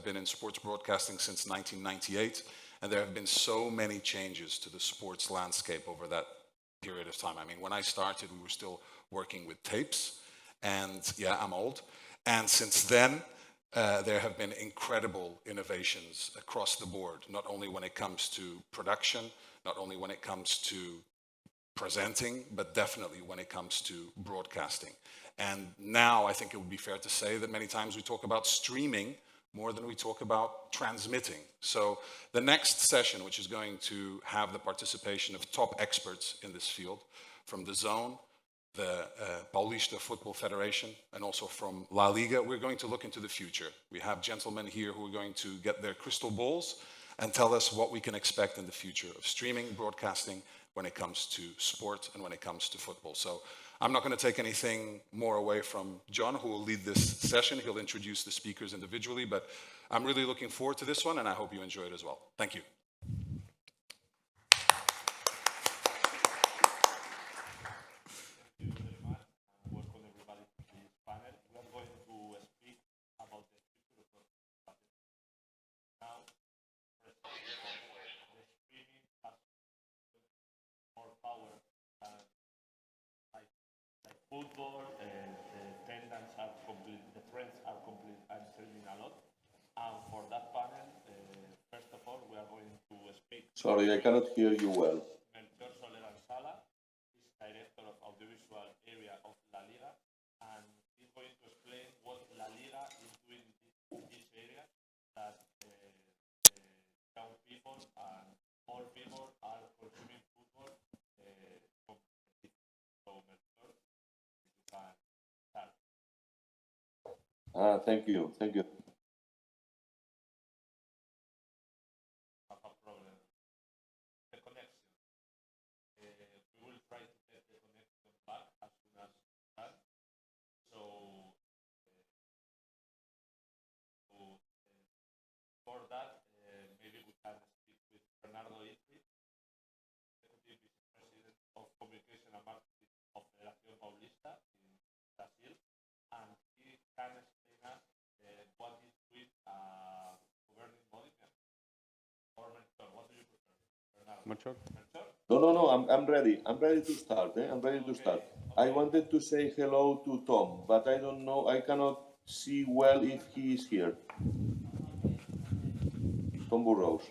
I've been in sports broadcasting since 1998, and there have been so many changes to the sports landscape over that period of time. I mean, when I started, we were still working with tapes, and yeah, I'm old. And since then, there have been incredible innovations across the board, not only when it comes to production, not only when it comes to presenting, but definitely when it comes to broadcasting. And now I think it would be fair to say that many times we talk about streaming more than we talk about transmitting. So the next session, which is going to have the participation of top experts in this field, from the Zone, the Paulista Football Federation, and also from La Liga, we're going to look into the future. We have gentlemen here who are going to get their crystal balls and tell us what we can expect in the future of streaming, broadcasting, when it comes to sport and when it comes to football. So I'm not going to take anything more away from John, who will lead this session. He'll introduce the speakers individually, but I'm really looking forward to this one, and I hope you enjoy it as well. Thank you. Football, the trends are complete and selling a lot. And for that panel, first of all, we are going to speak. Sorry, I cannot hear you well. Melcior Soler Sala is director of audiovisual area of La Liga, and he's going to explain what La Liga is doing in this area that young people and old people are consuming football. Thank you. Thank you. No problem. The connection. We will try to get the connection back as soon as we can. So, for that, maybe we can speak with Bernardo Itri, Executive Vice-President of Communication and Marketing of Federación Paulista in Brazil, and he can explain us what is with governing body. Or Melchor, what do you prefer? Bernardo? Melchor? No, I'm ready. I'm ready to start. I'm ready to start. I wanted to say hello to Tom, but I don't know, I cannot see well if he is here. Tom Burrows.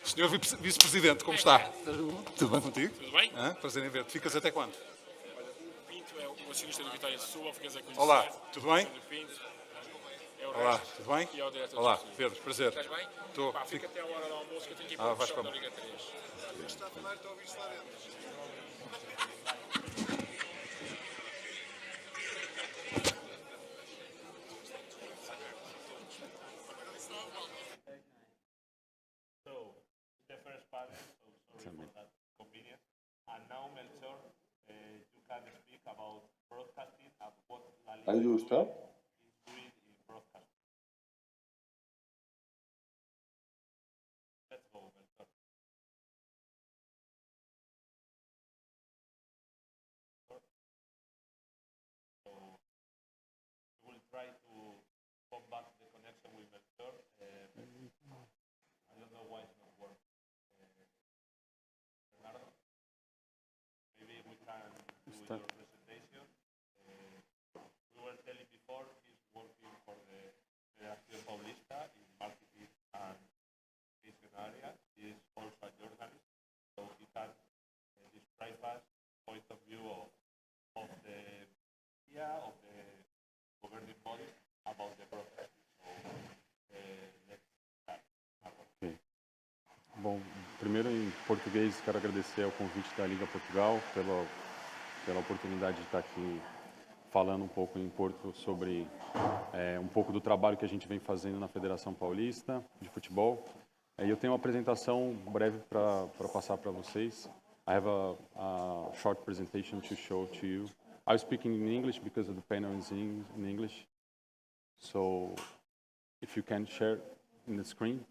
Senhor Vice-Presidente, como está? Tudo bem contigo? Tudo bem? Prazer em ver-te. Ficas até quando? Olha, o Pinto é o acionista do Vitória de Setúbal, ficas a conhecer. Olá, tudo bem? O Pinto é o Olá, resto. tudo bem? E é o diretor Olá, de gestão. Pedro, prazer. Estás bem? Estou. Pá, fica até a hora do almoço que eu tenho que ir para o vais workshop para- da Liga 3. Está a falar, estou a ouvir-se lá dentro. So, the first panel, so sorry for that convenience. And now, Melchor, you can speak about broadcasting and what La Liga I do is start? doing in broadcasting. Let's go, Melchor. So, we will try to come back to the connection with Melchor. I don't know why it's not working. Bernardo, maybe we can do your presentation. We were telling before he's working for the Federación Paulista in marketing and communication area. He is also a journalist, so he can describe us point of view of the idea of the governing body about the broadcasting. So let's start. Ok. Bom, primeiro em português quero agradecer ao convite da Liga Portugal pela oportunidade de estar aqui falando um pouco em Porto sobre um pouco do trabalho que a gente vem fazendo na Federação Paulista de Futebol. Eu tenho uma apresentação breve para passar para vocês. I have a short presentation to show to you. I'm speaking in English because the panel is in English. So if you can share in the screen.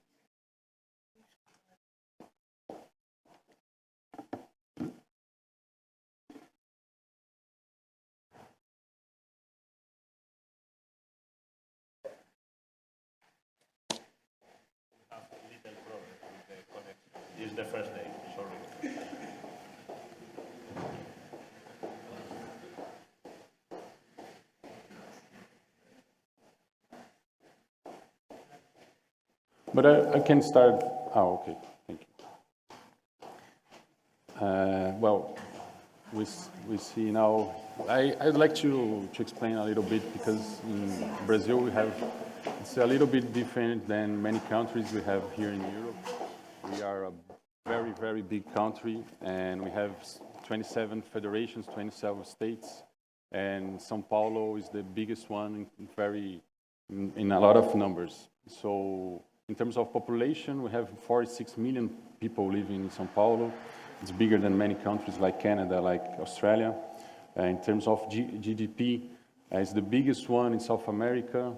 the first day, sorry. But I can start. Oh, okay. Thank you. Well, we see now. I'd like to explain a little bit, because in Brazil we have, it's a little bit different than many countries we have here in Europe. We are a very, very big country, and we have 27 federations, 27 states, and São Paulo is the biggest one in a lot of numbers. So in terms of population, we have 46 million people living in São Paulo. It's bigger than many countries like Canada, like Australia. In terms of GDP, it's the biggest one in South America,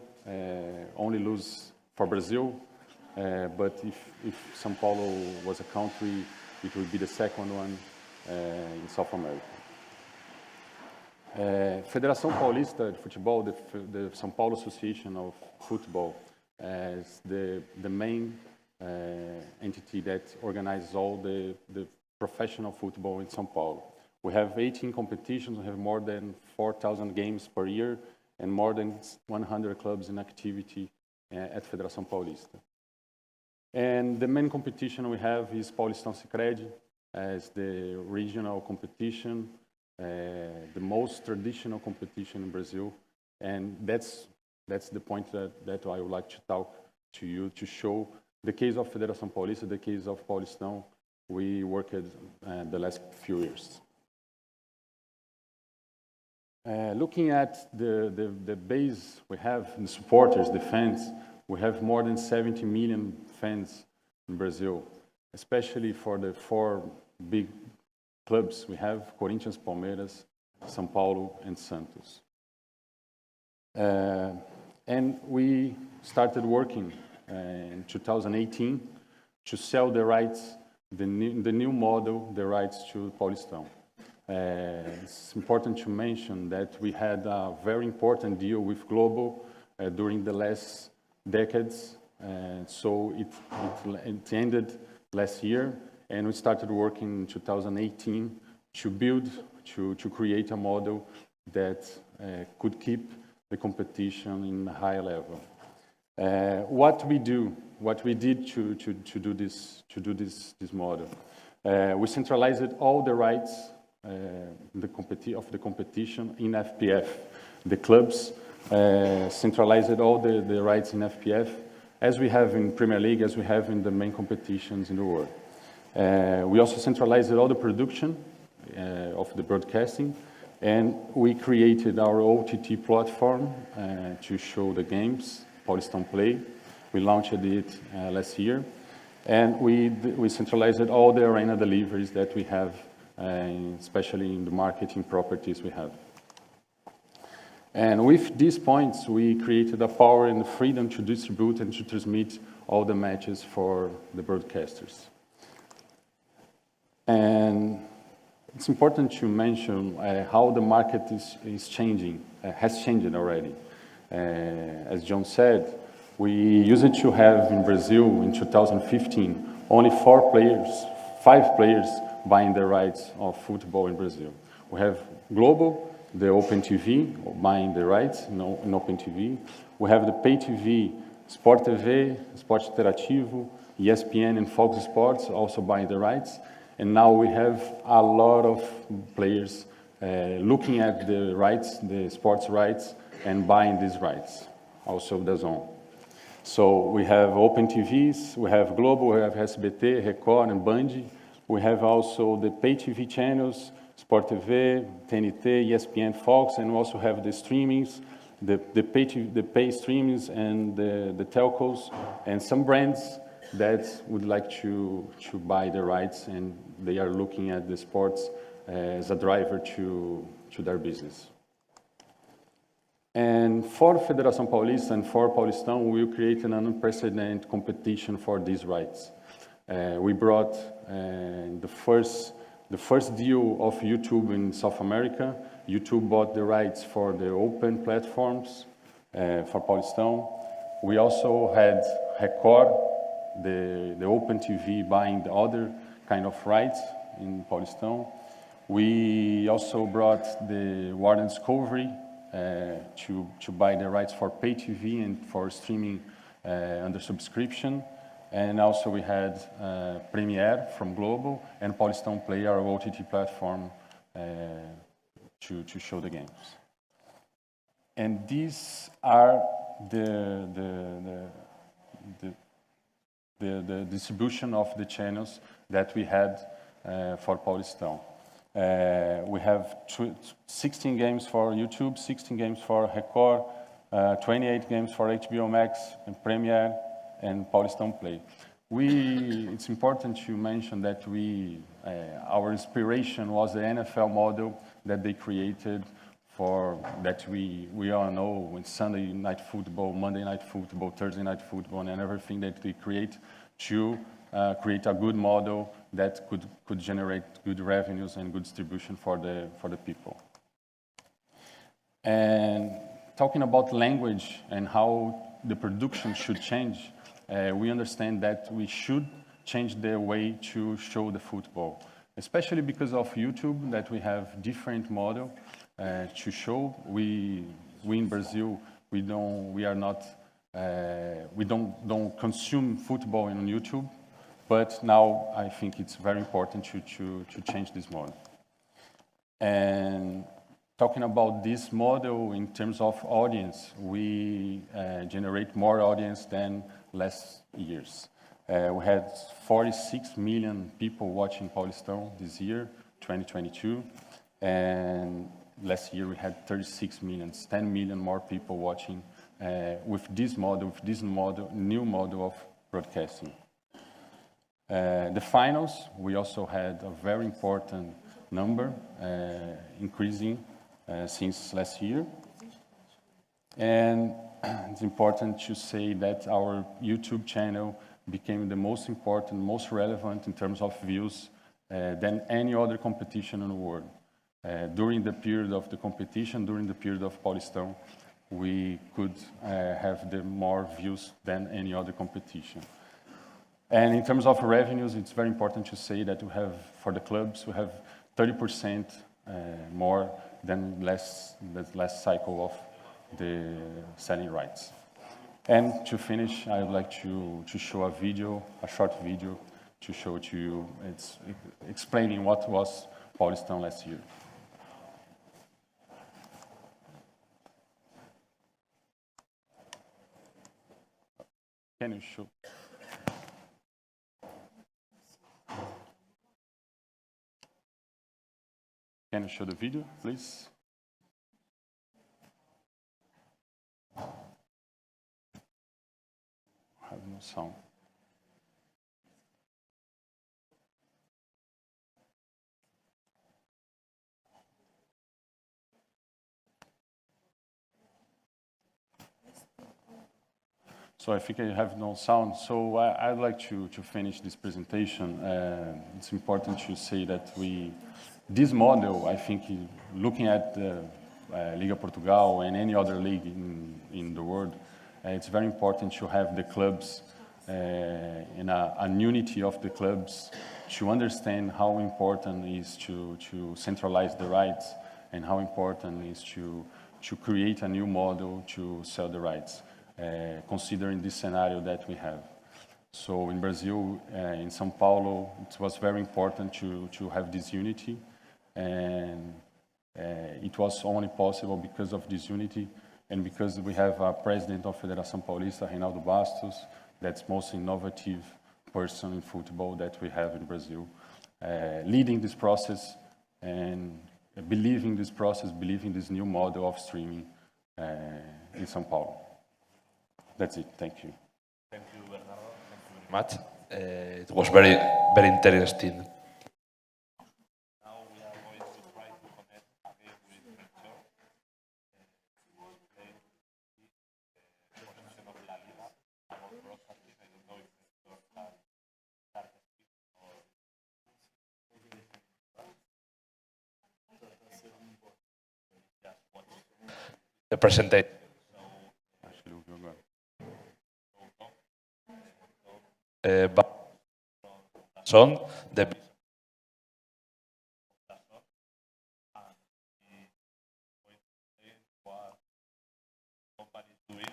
only lose for Brazil. But if São Paulo was a country, it would be the second one in South America. Federação Paulista de Futebol, the São Paulo Association of Football, is the main entity that organizes all the professional football in São Paulo. We have 18 competitions, we have more than 4,000 games per year, and more than 100 clubs in activity at Federação Paulista. And the main competition we have is Paulistão Sicredi, as the regional competition, the most traditional competition in Brazil. And that's the point that I would like to talk to you, to show the case of Federação Paulista, the case of Paulistão we worked the last few years. Looking at the base we have, the supporters, the fans, we have more than 70 million fans in Brazil, especially for the 4 big clubs we have: Corinthians, Palmeiras, São Paulo, and Santos. And we started working in 2018 to sell the rights, the new model, the rights to Paulistão. It's important to mention that we had a very important deal with Globo during the last decades. So it ended last year, and we started working in 2018 to build, to create a model that could keep the competition in a high level. What we did to do this model, we centralized all the rights of the competition in FPF. The clubs centralized all the rights in FPF, as we have in Premier League, as we have in the main competitions in the world. We also centralized all the production of the broadcasting, and we created our OTT platform to show the games, Paulistão Play. We launched it last year, and we centralized all the arena deliveries that we have, especially in the marketing properties we have. And with these points, we created a power and the freedom to distribute and to transmit all the matches for the broadcasters. And it's important to mention how the market is changing, has changed already. As John said, we used to have in Brazil in 2015 only 5 players buying the rights of football in Brazil. We have Globo, the Open TV, buying the rights in Open TV. We have the Pay TV, Sport TV, Sport Interativo, ESPN, and Fox Sports also buying the rights. And now we have a lot of players looking at the rights, the sports rights, and buying these rights, also DAZN. So we have Open TVs, we have Globo, we have SBT, Record, and Band. We have also the Pay TV channels, Sport TV, TNT, ESPN, Fox, and we also have the streamings, the pay streamings, and the telcos, and some brands that would like to buy the rights, and they are looking at the sports as a driver to their business. And for Federação Paulista and for Paulistão, we created an unprecedented competition for these rights. We brought the first deal of YouTube in South America. YouTube bought the rights for the open platforms for Paulistão. We also had Record, the Open TV, buying the other kind of rights in Paulistão. We also brought the Warden Discovery to buy the rights for pay TV and for streaming under subscription. And also we had Premiere from Global and Paulistão Play, our OTT platform, to show the games. And these are the distribution of the channels that we had for Paulistão. We have 16 games for YouTube, 16 games for Record, 28 games for HBO Max and Premiere and Paulistão Play. It's important to mention that our inspiration was the NFL model that they created that we all know in Sunday night football, Monday night football, Thursday night football, and everything that we create to create a good model that could generate good revenues and good distribution for the people. And talking about language and how the production should change, we understand that we should change the way to show the football, especially because of YouTube, that we have different model to show. We in Brazil, we don't consume football on YouTube, but now I think it's very important to change this model. And talking about this model in terms of audience, we generate more audience than last years. We had 46 million people watching Paulistão this year, 2022, and last year we had 36 million, 10 million more people watching with this new model of broadcasting. The finals, we also had a very important number, increasing since last year. And it's important to say that our YouTube channel became the most important, most relevant in terms of views than any other competition in the world. During the period of the competition, during the period of Paulistão, we could have more views than any other competition. And in terms of revenues, it's very important to say that we have, for the clubs, we have 30% more than the last cycle of the selling rights. And to finish, I would like to show a short video to show to you, it's explaining what was Paulistão last year. Can you show? Can you show the video, please? I have no sound. So I think I have no sound. So I'd like to finish this presentation. It's important to say that this model, I think, looking at the Liga Portugal and any other league in the world, it's very important to have the clubs in a unity of the clubs to understand how important it is to centralize the rights and how important it is to create a new model to sell the rights, considering this scenario that we have. So in Brazil, in São Paulo, it was very important to have this unity, and it was only possible because of this unity and because we have a president of Federação Paulista, Reinaldo Bastos, that's most innovative person in football that we have in Brazil, leading this process and believing this process, believing this new model of streaming in São Paulo. That's it. Thank you. Thank you, Bernardo. Thank you very much. It was very, very interesting. Now we are going to try to connect again with Melcior. The position of La Liga about broadcasting. I don't know if Melcior has started or just watch The presentation. DAZN, the company is doing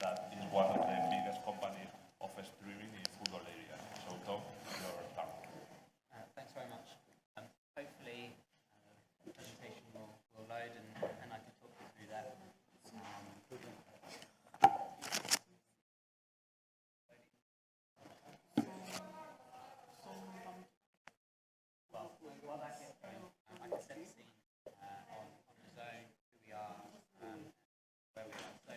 that is one of the biggest companies of streaming in football area. So Tom, your turn. Thanks very much. Hopefully the presentation will load and I can talk you through that. While that gets going, I can set the scene on the zone, who we are, where we are. So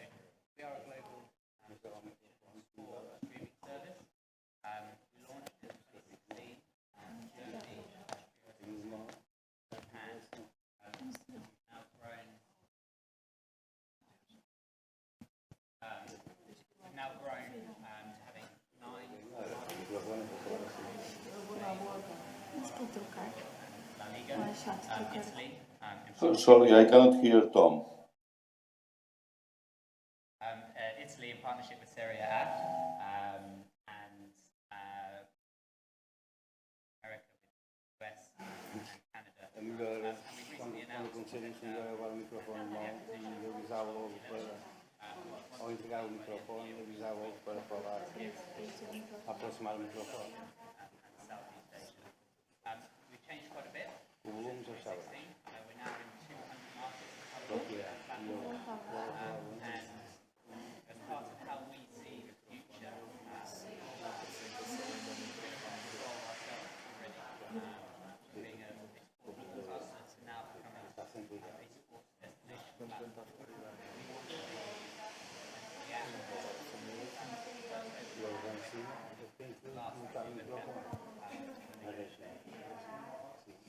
we are a global streaming service. We launched in 2016 Germany, Japan, now grown. We've now grown to having 9 La Liga, Italy, Sorry, I cannot hear Tom. Italy in partnership with Serie A, and America with US and Canada. And we recently announced agora o microfone mal e avisava logo ao entregar o microfone, avisava logo para falar, aproximar o microfone. Southeast Asia. We've changed quite a bit. O volume já estava. We're now in 200 markets. And as part of how we see the future, being a sport broadcaster to now become a sports destination.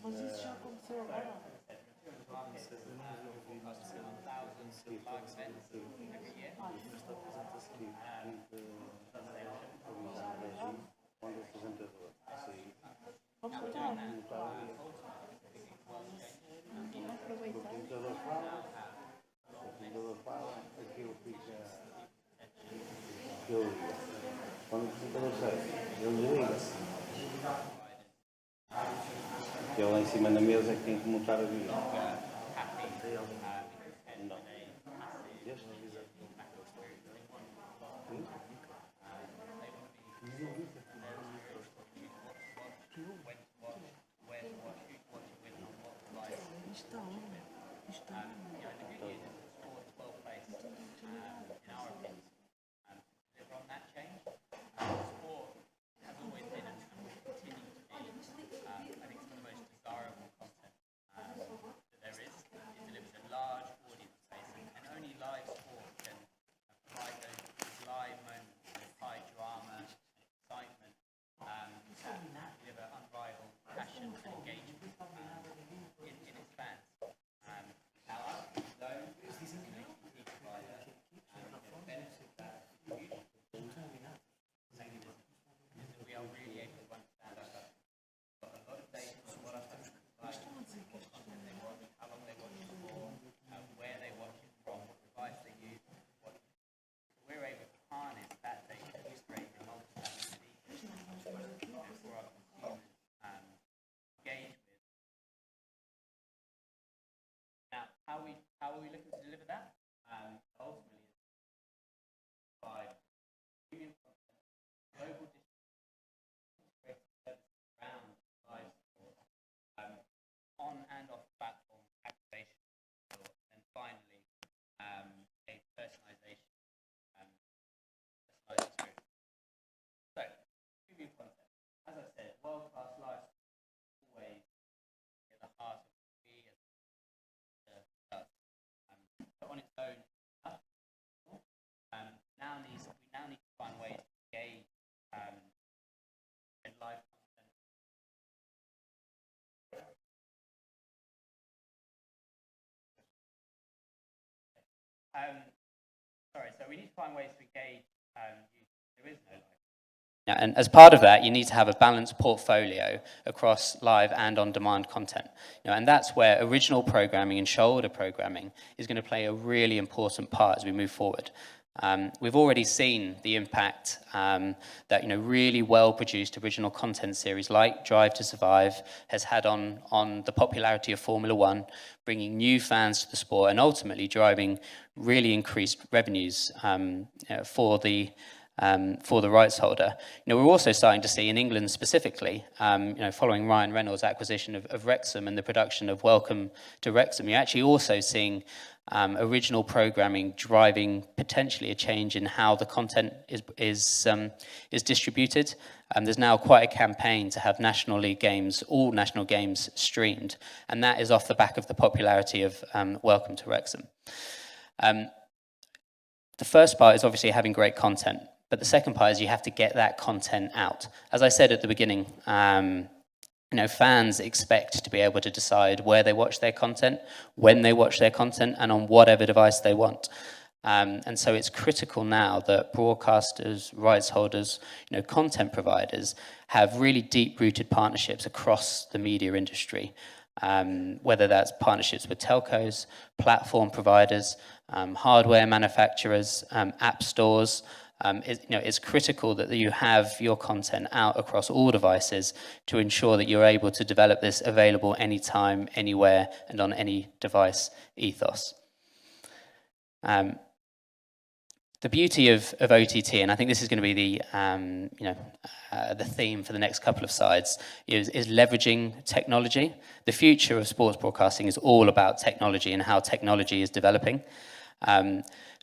Mas isso já aconteceu agora? Quando o apresentador sair, Vamos mudar. o apresentador fala, aquilo fica. Ele liga. Quando o apresentador sai, ele liga. Ele lá em cima na mesa é que tem que montar a vida. Não. How are we looking to deliver that? Ultimately, by premium content, global distribution, around live sport, on and off platform activation, and finally, a personalization, personalized experience. So, premium content, as I said, world-class live sport, always at the heart of on its own, we now need to find ways to engage in live content. So we need to find ways to engage users. There is no live. And as part of that, you need to have a balanced portfolio across live and on-demand content. And that's where original programming and shoulder programming is going to play a really important part as we move forward. We've already seen the impact that really well-produced original content series like Drive to Survive has had on the popularity of Formula One, bringing new fans to the sport and ultimately driving really increased revenues for the rights holder. We're also starting to see in England specifically, following Ryan Reynolds' acquisition of Wrexham and the production of Welcome to Wrexham, you're actually also seeing original programming driving potentially a change in how the content is distributed. There's now quite a campaign to have National League games, all national games streamed, and that is off the back of the popularity of Welcome to Wrexham. The first part is obviously having great content, but the second part is you have to get that content out. As I said at the beginning, fans expect to be able to decide where they watch their content, when they watch their content, and on whatever device they want. And so it's critical now that broadcasters, rights holders, content providers have really deep-rooted partnerships across the media industry, whether that's partnerships with telcos, platform providers, hardware manufacturers, app stores. It's critical that you have your content out across all devices to ensure that you're able to develop this available anytime, anywhere, and on any device ethos. The beauty of OTT, and I think this is going to be the theme for the next couple of slides, is leveraging technology. The future of sports broadcasting is all about technology and how technology is developing.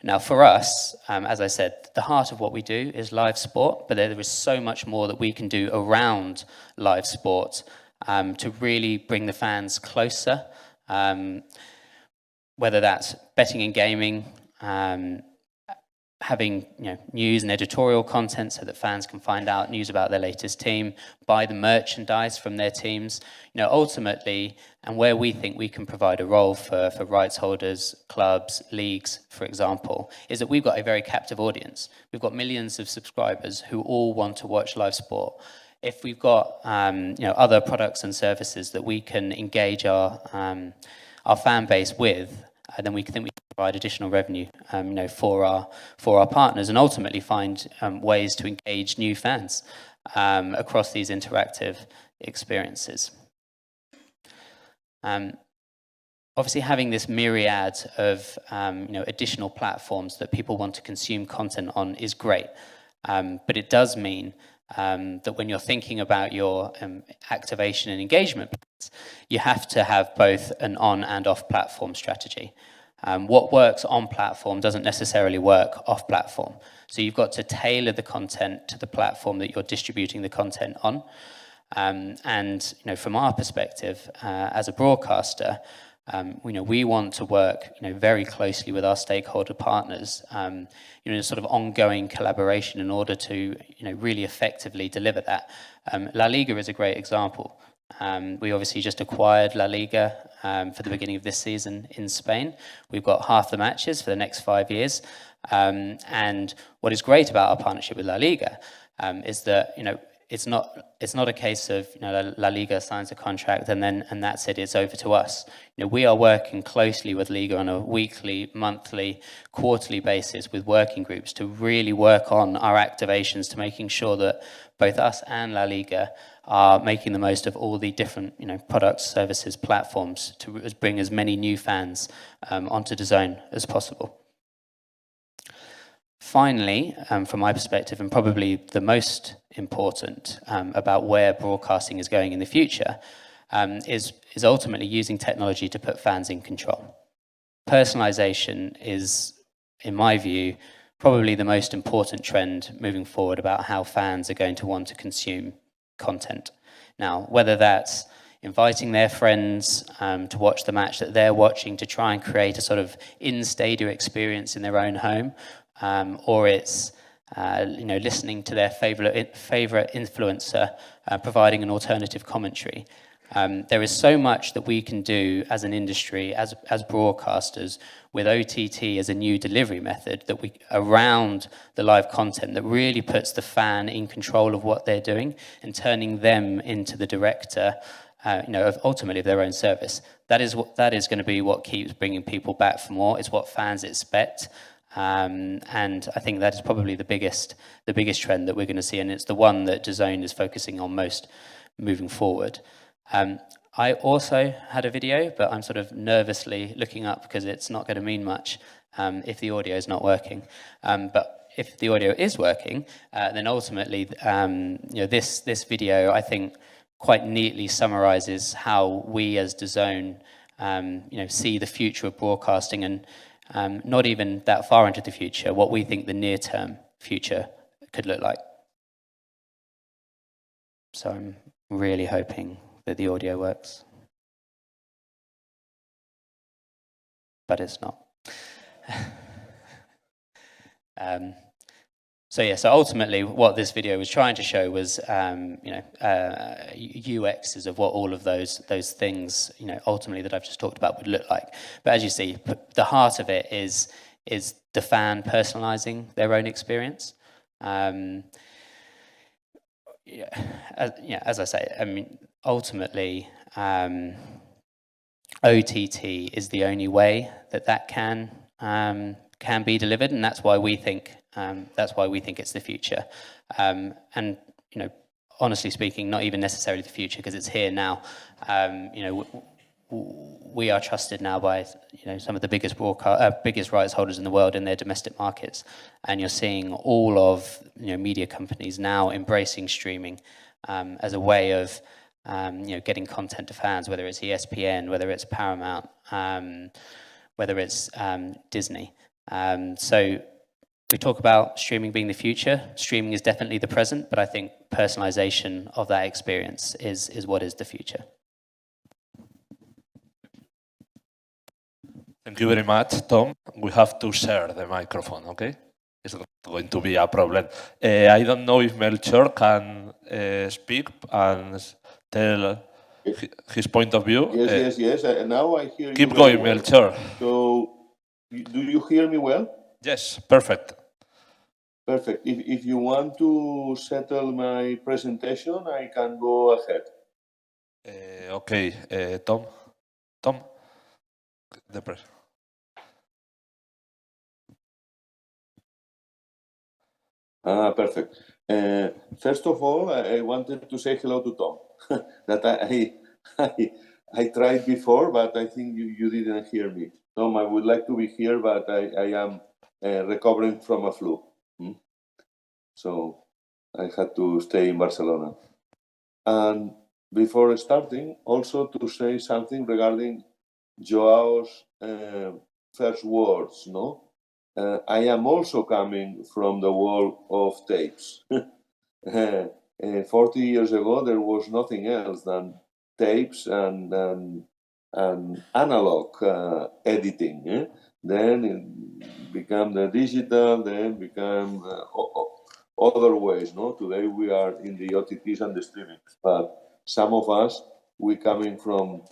Now, for us, as I said, the heart of what we do is live sport, but there is so much more that we can do around live sport to really bring the fans closer, whether that's betting and gaming, having news and editorial content so that fans can find out news about their latest team, buy the merchandise from their teams, ultimately, and where we think we can provide a role for rights holders, clubs, leagues, for example, is that we've got a very captive audience. We've got millions of subscribers who all want to watch live sport. If we've got other products and services that we can engage our fan base with, then we think we can provide additional revenue, for our partners, and ultimately find ways to engage new fans across these interactive experiences. Obviously, having this myriad of additional platforms that people want to consume content on is great, but it does mean that when you're thinking about your activation and engagement plans, you have to have both an on and off platform strategy. What works on platform doesn't necessarily work off platform. So you've got to tailor the content to the platform that you're distributing the content on. And from our perspective, as a broadcaster, we want to work very closely with our stakeholder partners, in a sort of ongoing collaboration in order to really effectively deliver that. La Liga is a great example. We obviously just acquired La Liga for the beginning of this season in Spain. We've got half the matches for the next 5 years. And what is great about our partnership with La Liga is that it's not a case of La Liga signs a contract and that's it, it's over to us. We are working closely with Liga on a weekly, monthly, quarterly basis with working groups to really work on our activations, to making sure that both us and La Liga are making the most of all the different products, services, platforms to bring as many new fans onto DAZN as possible. Finally, from my perspective, and probably the most important about where broadcasting is going in the future, is ultimately using technology to put fans in control. Personalization is, in my view, probably the most important trend moving forward about how fans are going to want to consume content. Now, whether that's inviting their friends to watch the match that they're watching to try and create a sort of in-stadium experience in their own home, or it's listening to their favorite influencer providing an alternative commentary. There is so much that we can do as an industry, as broadcasters, with OTT as a new delivery method around the live content that really puts the fan in control of what they're doing and turning them into the director, ultimately of their own service. That is going to be what keeps bringing people back for more. It's what fans expect. And I think that is probably the biggest trend that we're going to see, and it's the one that DAZN is focusing on most moving forward. I also had a video, but I'm sort of nervously looking up because it's not going to mean much if the audio is not working. But if the audio is working, then ultimately, this video, I think, quite neatly summarizes how we as DAZN, see the future of broadcasting, and not even that far into the future, what we think the near-term future could look like. So I'm really hoping that the audio works, but it's not. So ultimately, what this video was trying to show was, UXs of what all of those things, ultimately that I've just talked about would look like. But as you see, the heart of it is the fan personalizing their own experience. As I say, I mean, ultimately, OTT is the only way that can be delivered, and that's why we think it's the future. And honestly speaking, not even necessarily the future, because it's here now. We are trusted now by some of the biggest rights holders in the world in their domestic markets, and you're seeing all of media companies now embracing streaming as a way of getting content to fans, whether it's ESPN, whether it's Paramount, whether it's Disney. So we talk about streaming being the future. Streaming is definitely the present, but I think personalization of that experience is what is the future. Thank you very much, Tom. We have to share the microphone, okay? It's not going to be a problem. I don't know if Melcior can speak and tell his point of view. Yes. Now I hear you. Keep going, well. Melcior. So, do you hear me well? Yes, perfect. Perfect. If you want to settle my presentation, I can go ahead. Okay, Tom, the press. Perfect. First of all, I wanted to say hello to Tom. That I tried before, but I think you didn't hear me. Tom, I would like to be here, but I am recovering from a flu. So I had to stay in Barcelona. And before starting, also to say something regarding Joao's first words, no? I am also coming from the world of tapes. 40 years ago, there was nothing else than tapes and analog editing. Then it became the digital, then became other ways. No, today we are in the OTTs and the streamings, but some of us we coming from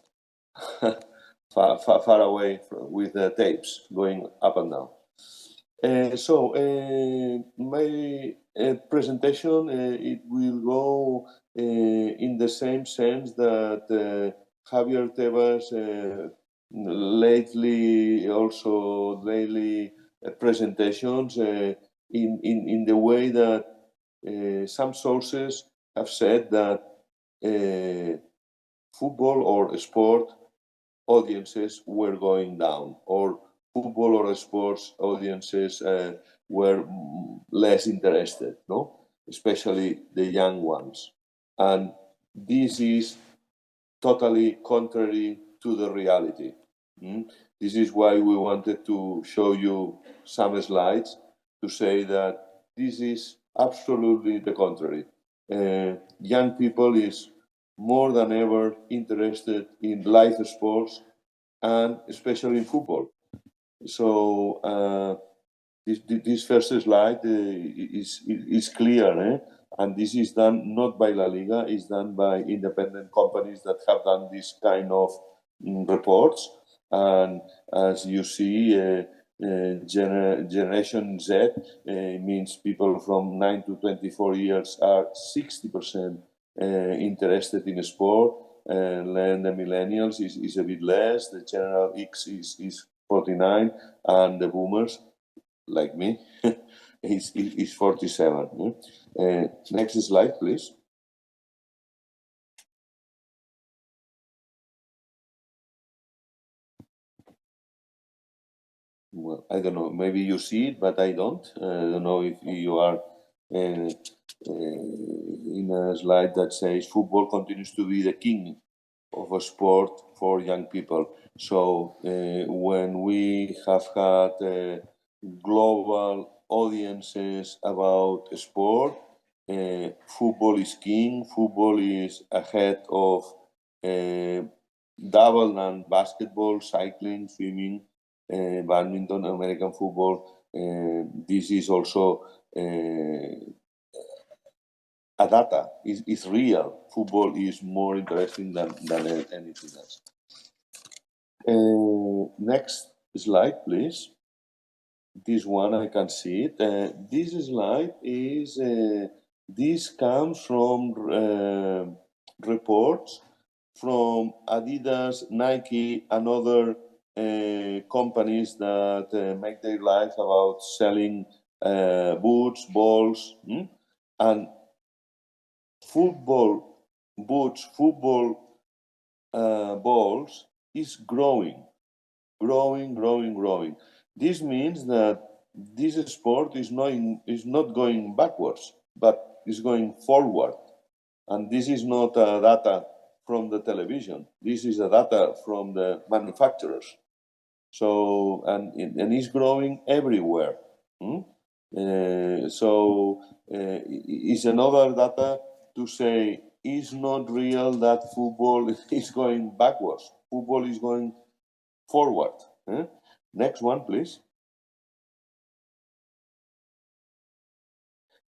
far away with the tapes going up and down. So my presentation it will go in the same sense that Javier Tebas lately also daily presentations in the way that some sources have said that football or sport audiences were going down, or football or sports audiences were less interested, no? Especially the young ones. And this is totally contrary to the reality. This is why we wanted to show you some slides to say that this is absolutely the contrary. Young people is more than ever interested in live sports and especially in football. So this first slide is clear, and this is done not by La Liga, it's done by independent companies that have done this kind of reports. And as you see, Generation Z means people from 9 to 24 years are 60% interested in sport, and then the millennials is a bit less, the General X is 49, and the boomers like me, is 47. Next slide, please. Well, I don't know. Maybe you see it, but I don't. I don't know if you are in a slide that says football continues to be the king of a sport for young people. So when we have had global audiences about sport, football is king. Football is ahead of double and basketball, cycling, swimming, badminton, American football. This is also a data. Is real. Football is more interesting than anything else. Next slide, please. This one I can see it. This slide is this comes from reports from Adidas, Nike, and other companies that make their life about selling boots, balls, and football boots, football balls is growing. This means that this sport is not going backwards, but is going forward. And this is not data from the television. This is data from the manufacturers. So, and it's growing everywhere. So it's another data to say it's not real that football is going backwards. Football is going forward. Next one, please.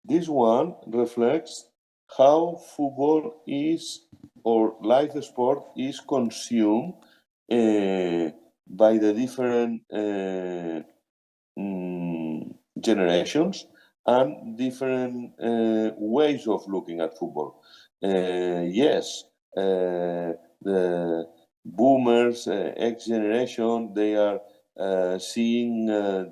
This one reflects how football is, or live sport is consumed by the different generations and different ways of looking at football. Yes, the boomers, X generation, they are seeing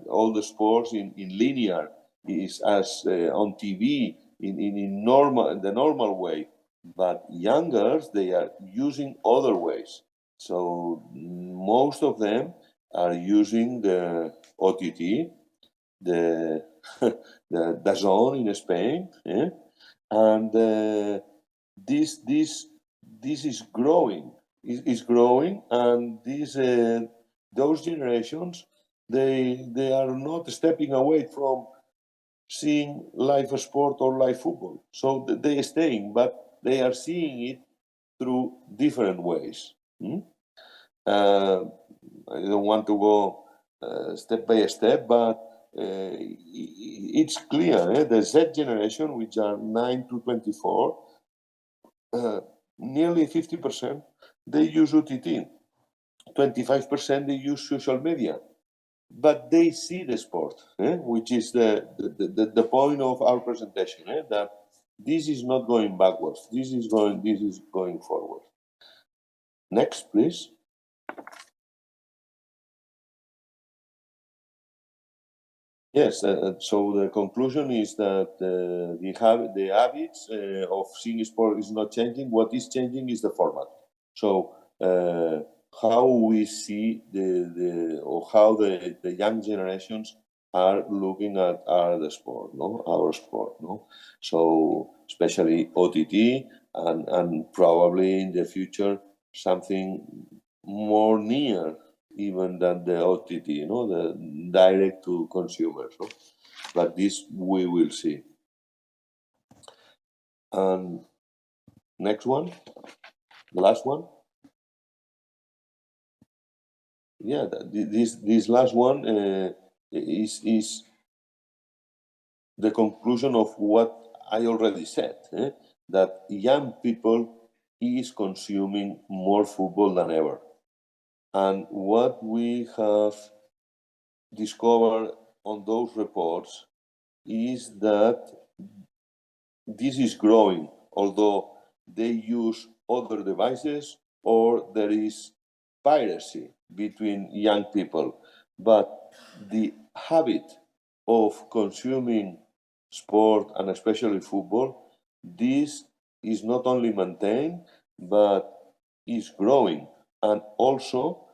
all the sports in linear, is as on TV in the normal way. But youngers, they are using other ways. So most of them are using the OTT, the DAZN in Spain, and this is growing. Is growing, and those generations they are not stepping away from seeing live sport or live football. So they are staying, but they are seeing it through different ways. I don't want to go step by step, but it's clear. The Z generation, which are 9 to 24, nearly 50%, they use OTT. 25% they use social media. But they see the sport, which is the point of our presentation, that this is not going backwards. This is going forward. Next, please. Yes, so the conclusion is that the habits of seeing sport is not changing. What is changing is the format. So how we see how the young generations are looking at the sport, our sport, So especially OTT and probably in the future something more near even than the OTT, the direct to consumers. But this we will see. And next one, the last one. Yeah, this last one is the conclusion of what I already said, that young people is consuming more football than ever. And what we have discovered on those reports is that this is growing, although they use other devices or there is piracy between young people. But the habit of consuming sport and especially football, this is not only maintained, but is growing. And also,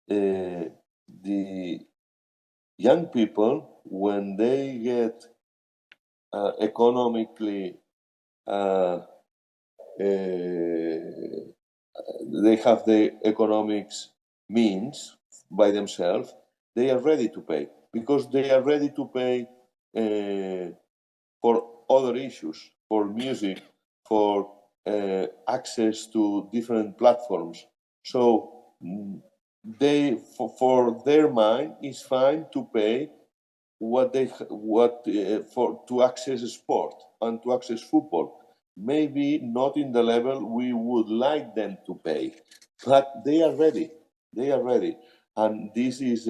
the young people, when they get economically, they have the economics means by themselves, they are ready to pay, because they are ready to pay for other issues, for music, for access to different platforms. So they, for their mind, it's fine to pay for to access sport and to access football. Maybe not in the level we would like them to pay, but they are ready. They are ready, and this is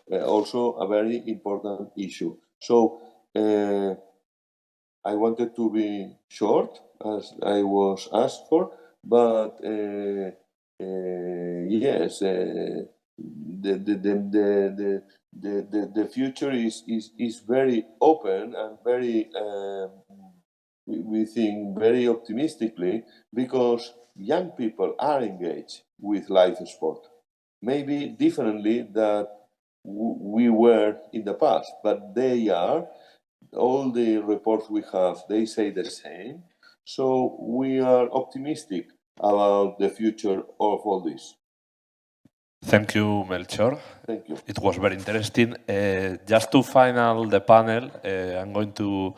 also a very important issue. So I wanted to be short, as I was asked for, but yes, the future is very open and very, we think, very optimistically, because young people are engaged with live sport. Maybe differently than we were in the past, but they are. All the reports we have, they say the same. So we are optimistic about the future of all this. Thank you, Melcior. Thank you. It was very interesting. Just to final the panel, I'm going to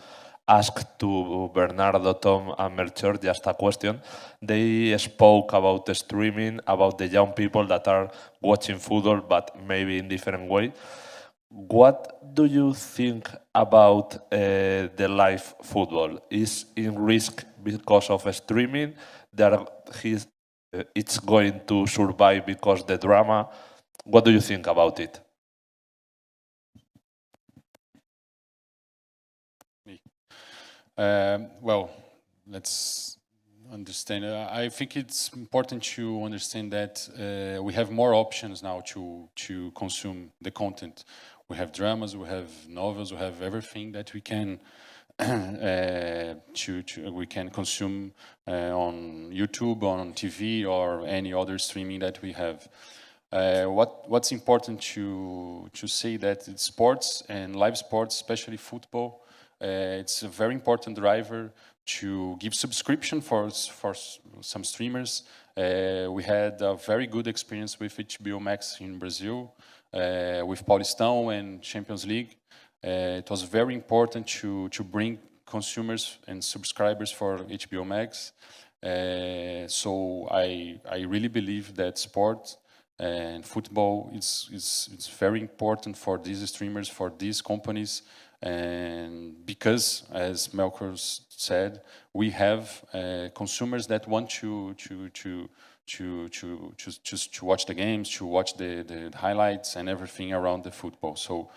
ask to Bernardo, Tom, and Melcior just a question. They spoke about the streaming, about the young people that are watching football, but maybe in different way. What do you think about the live football? Is in risk because of streaming? It's going to survive because the drama. What do you think about it? Well, let's understand. I think it's important to understand that we have more options now to consume the content. We have dramas, we have novels, we have everything that we can we can consume on YouTube, on TV, or any other streaming that we have. What's important to say that it's sports and live sports, especially football, it's a very important driver to give subscription for some streamers. We had a very good experience with HBO Max in Brazil, with Paulistão and Champions League. It was very important to bring consumers and subscribers for HBO Max. So I really believe that sport and football is very important for these streamers, for these companies, and because, as Melcior said, we have consumers that want to watch the games, to watch the highlights and everything around the football. So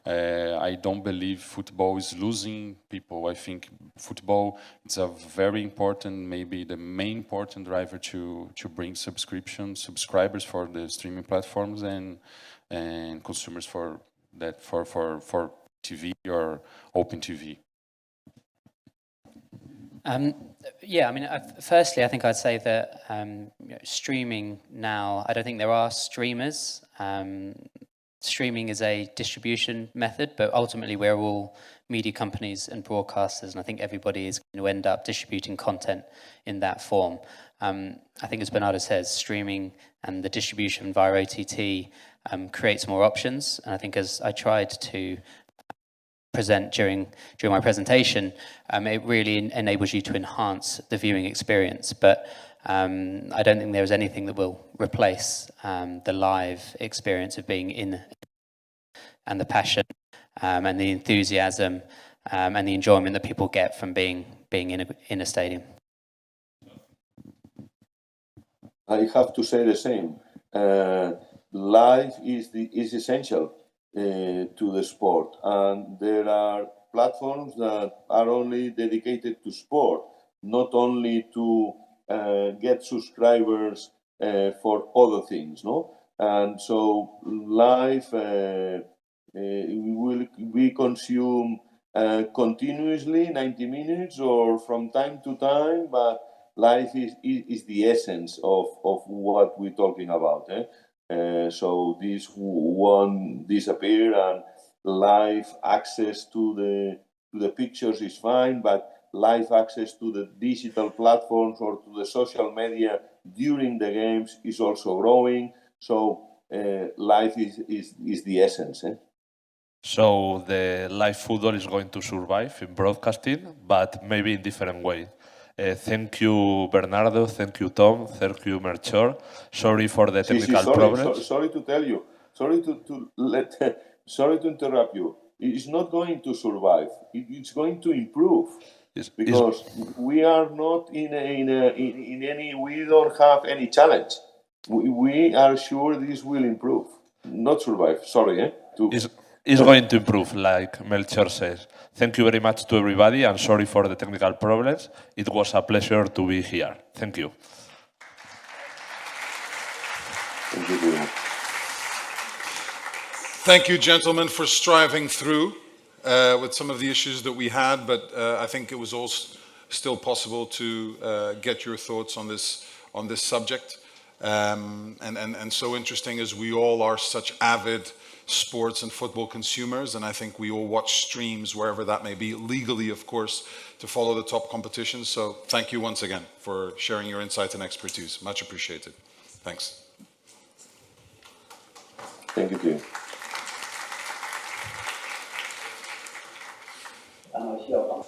I don't believe football is losing people. I think football is a very important, maybe the main important driver to bring subscribers for the streaming platforms and consumers for that for TV or open TV. Yeah, I mean, firstly, I think I'd say that streaming now, I don't think there are streamers. Streaming is a distribution method, but ultimately we're all media companies and broadcasters, and I think everybody is going to end up distributing content in that form. I think, as Bernardo says, streaming and the distribution via OTT creates more options, and I think, as I tried to present during my presentation, it really enables you to enhance the viewing experience, but I don't think there is anything that will replace the live experience of being in, and the passion and the enthusiasm and the enjoyment that people get from being in a stadium. I have to say the same. Live is essential to the sport, and there are platforms that are only dedicated to sport, not only to get subscribers for other things, no? And so live we consume continuously 90 minutes or from time to time, but life is the essence of what we're talking about. So this won't disappear, and live access to the pictures is fine, but live access to the digital platforms or to the social media during the games is also growing. So life is the essence. So the live football is going to survive in broadcasting, but maybe in different way. Thank you, Bernardo. Thank you, Tom. Thank you, Melcior. Sorry for the technical problems. Sorry to tell you. Sorry to interrupt you. It's not going to survive. It's going to improve. Because we are not in any. We don't have any challenge. We are sure this will improve, not survive. Sorry, It's going to improve, like Melcior says. Thank you very much to everybody, and sorry for the technical problems. It was a pleasure to be here. Thank you. Thank you. Thank you, gentlemen, for striving through with some of the issues that we had, but I think it was all still possible to get your thoughts on this subject. And so interesting as we all are such avid sports and football consumers, and I think we all watch streams wherever that may be, legally, of course, to follow the top competitions. So thank you once again for sharing your insights and expertise. Much appreciated. Thanks. Thank you.